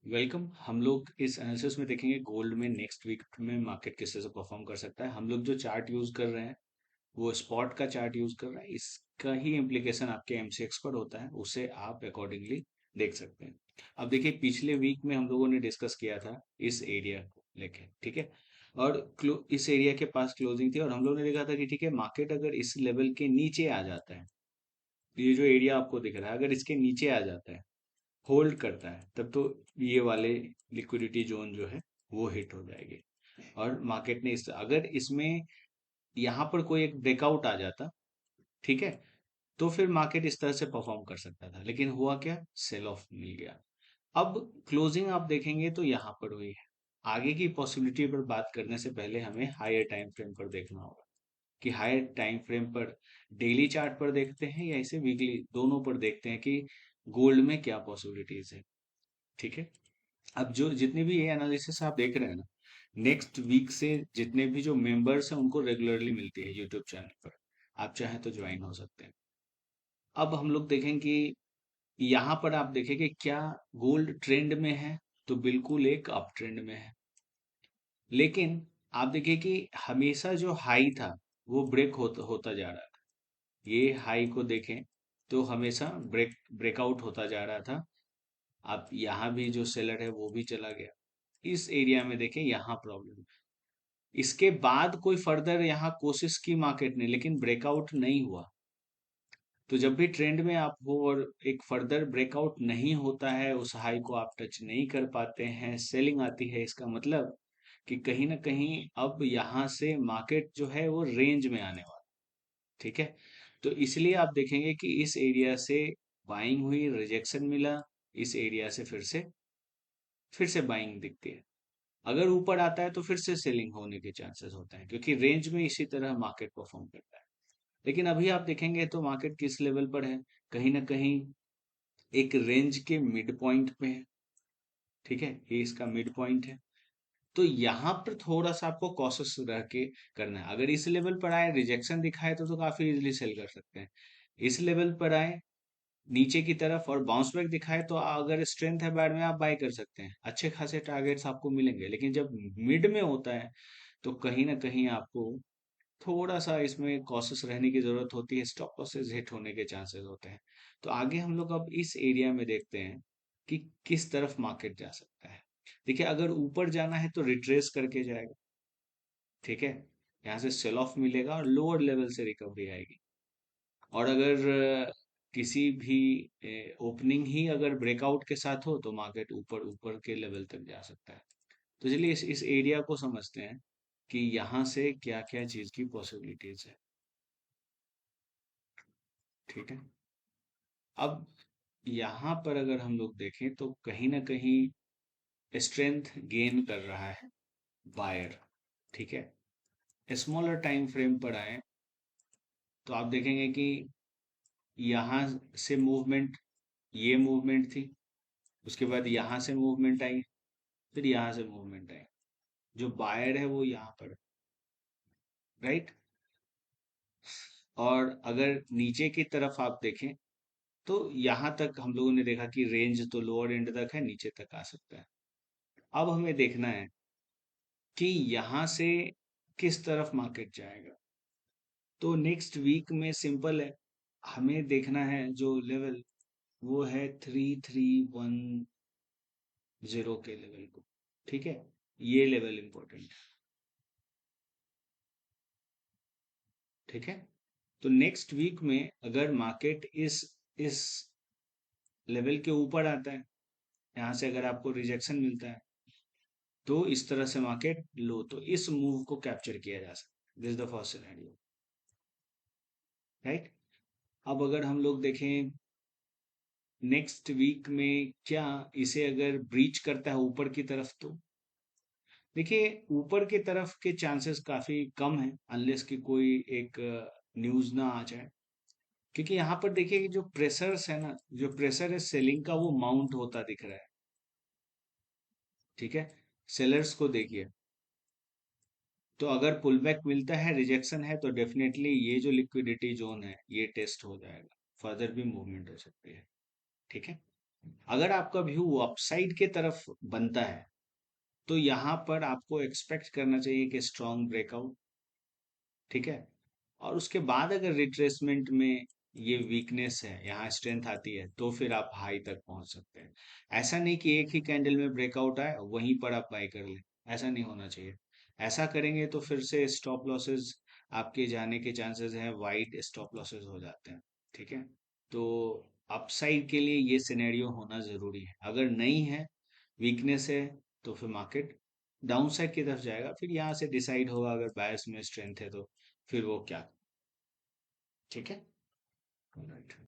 Welcome. हम लोग इस एनालिसिस में देखेंगे गोल्ड में नेक्स्ट वीक में मार्केट किस तरह से परफॉर्म कर सकता है। हम लोग जो चार्ट यूज कर रहे हैं वो स्पॉट का चार्ट यूज कर रहे हैं। इसका ही इम्प्लीकेशन आपके एमसीएक्स पर होता है, उसे आप अकॉर्डिंगली देख सकते हैं। अब देखिए, पिछले वीक में हम लोगों ने डिस्कस किया था इस एरिया को लेके, ठीक है। और इस एरिया के पास क्लोजिंग थी और हम लोगों ने देखा था कि ठीक है, मार्केट अगर इस लेवल के नीचे आ जाता है, ये जो एरिया आपको दिख रहा है अगर इसके नीचे आ जाता है, होल्ड करता है, तब तो ये वाले लिक्विडिटी जोन जो है वो हिट हो जाएगी। और मार्केट ने इस अगर इसमें यहाँ पर कोई एक ब्रेकआउट आ जाता, ठीक है, तो फिर मार्केट इस तरह से परफॉर्म कर सकता था, लेकिन हुआ क्या, सेल ऑफ मिल गया। अब क्लोजिंग आप देखेंगे तो यहाँ पर हुई है। आगे की पॉसिबिलिटी पर बात करने से पहले हमें हायर टाइम फ्रेम पर देखना होगा कि हायर टाइम फ्रेम पर डेली चार्ट पर देखते हैं या इसे वीकली, दोनों पर देखते हैं कि गोल्ड में क्या पॉसिबिलिटीज है, ठीक है। अब जो जितने भी ये एनालिसिस आप देख रहे हैं ना, नेक्स्ट वीक से जितने भी जो मेंबर्स हैं उनको रेगुलरली मिलती है यूट्यूब चैनल पर। आप चाहें तो ज्वाइन हो सकते हैं। अब हम लोग देखें कि यहाँ पर आप देखें कि क्या गोल्ड ट्रेंड में है, तो बिल्कुल एक अप ट्रेंड में है। लेकिन आप देखिए कि हमेशा जो हाई था वो ब्रेक होता जा रहा था। ये हाई को देखें तो हमेशा ब्रेकआउट होता जा रहा था। आप यहाँ भी जो सेलर है वो भी चला गया। इस एरिया में देखें, यहाँ प्रॉब्लम। इसके बाद कोई फर्दर यहाँ कोशिश की मार्केट ने, लेकिन ब्रेकआउट नहीं हुआ। तो जब भी ट्रेंड में आप हो और एक फर्दर ब्रेकआउट नहीं होता है, उस हाई को आप टच नहीं कर पाते हैं, सेलिंग आती है, इसका मतलब कि कहीं ना कहीं अब यहाँ से मार्केट जो है वो रेंज में आने वाला, ठीक है। तो इसलिए आप देखेंगे कि इस एरिया से बाइंग हुई, रिजेक्शन मिला, इस एरिया से फिर से बाइंग दिखती है। अगर ऊपर आता है तो फिर से सेलिंग होने के चांसेस होते हैं, क्योंकि रेंज में इसी तरह मार्केट परफॉर्म करता है। लेकिन अभी आप देखेंगे तो मार्केट किस लेवल पर है, कहीं ना कहीं एक रेंज के मिड पॉइंट पे है, ठीक है। ये इसका मिड पॉइंट है। तो यहाँ पर थोड़ा सा आपको कॉशियस रह के करना है। अगर इस लेवल पर आए, रिजेक्शन दिखाए तो काफी इजीली सेल कर सकते हैं। इस लेवल पर आए नीचे की तरफ और बाउंस बैक दिखाए तो अगर स्ट्रेंथ है बैड में, आप बाय कर सकते हैं, अच्छे खासे टारगेट्स आपको मिलेंगे। लेकिन जब मिड में होता है तो कहीं ना कहीं आपको थोड़ा सा इसमें कॉशियस रहने की जरूरत होती है, स्टॉप लॉसेस हिट होने के चांसेस होते हैं। तो आगे हम लोग अब इस एरिया में देखते हैं कि किस तरफ मार्केट जा सकता है। देखिए, अगर ऊपर जाना है तो रिट्रेस करके जाएगा, ठीक है। यहाँ से सेल ऑफ मिलेगा और लोअर लेवल से रिकवरी आएगी। और अगर किसी भी ओपनिंग ही अगर ब्रेकआउट के साथ हो तो मार्केट ऊपर ऊपर के लेवल तक जा सकता है। तो चलिए इस एरिया को समझते हैं कि यहाँ से क्या क्या चीज की पॉसिबिलिटीज है, ठीक है। अब यहाँ पर अगर हम लोग देखें तो कहीं ना कहीं स्ट्रेंथ गेन कर रहा है बायर, ठीक है। स्मॉलर टाइम फ्रेम पर आए तो आप देखेंगे कि यहाँ से मूवमेंट, ये मूवमेंट थी, उसके बाद यहाँ से मूवमेंट आई, फिर यहाँ से मूवमेंट आई। जो बायर है वो यहाँ पर, राइट। और अगर नीचे की तरफ आप देखें तो यहाँ तक हम लोगों ने देखा कि रेंज तो लोअर एंड तक है, नीचे तक आ सकता है। अब हमें देखना है कि यहाँ से किस तरफ मार्केट जाएगा। तो नेक्स्ट वीक में सिंपल है, हमें देखना है जो लेवल, वो है 3310 के लेवल को, ठीक है। ये लेवल इंपॉर्टेंट है, ठीक है। तो नेक्स्ट वीक में अगर मार्केट इस लेवल के ऊपर आता है, यहाँ से अगर आपको रिजेक्शन मिलता है, तो इस तरह से मार्केट लो, तो इस मूव को कैप्चर किया जा सकता है। This is the first scenario, right. अब अगर हम लोग देखें नेक्स्ट वीक में क्या इसे अगर ब्रीच करता है ऊपर की तरफ, तो देखिए ऊपर की तरफ के चांसेस काफी कम है, अनलेस कि कोई एक न्यूज ना आ जाए। क्योंकि यहाँ पर देखिए कि जो प्रेशर्स है ना, जो प्रेशर है सेलिंग का, वो माउंट होता दिख रहा है, ठीक है। सेलर्स को देखिए, तो अगर पुल बैक मिलता है, रिजेक्शन है, तो डेफिनेटली ये जो लिक्विडिटी जोन है ये टेस्ट हो जाएगा, फर्दर भी मूवमेंट हो सकती है, ठीक है। अगर आपका व्यू अपसाइड के तरफ बनता है तो यहाँ पर आपको एक्सपेक्ट करना चाहिए कि स्ट्रॉन्ग ब्रेकआउट, ठीक है। और उसके बाद अगर रिट्रेसमेंट में ये वीकनेस है, यहाँ स्ट्रेंथ आती है, तो फिर आप हाई तक पहुंच सकते हैं। ऐसा नहीं कि एक ही कैंडल में ब्रेकआउट आए वहीं पर आप बाय कर लें, ऐसा नहीं होना चाहिए। ऐसा करेंगे तो फिर से स्टॉप लॉसेस आपके जाने के चांसेस हैं, वाइड स्टॉप लॉसेस हो जाते हैं, ठीक है। तो अपसाइड के लिए ये सिनेरियो होना जरूरी है। अगर नहीं है, वीकनेस है, तो फिर मार्केट डाउन साइड की तरफ जाएगा। फिर यहाँ से डिसाइड होगा अगर बायस में स्ट्रेंथ है तो फिर वो क्या, ठीक है। राइट।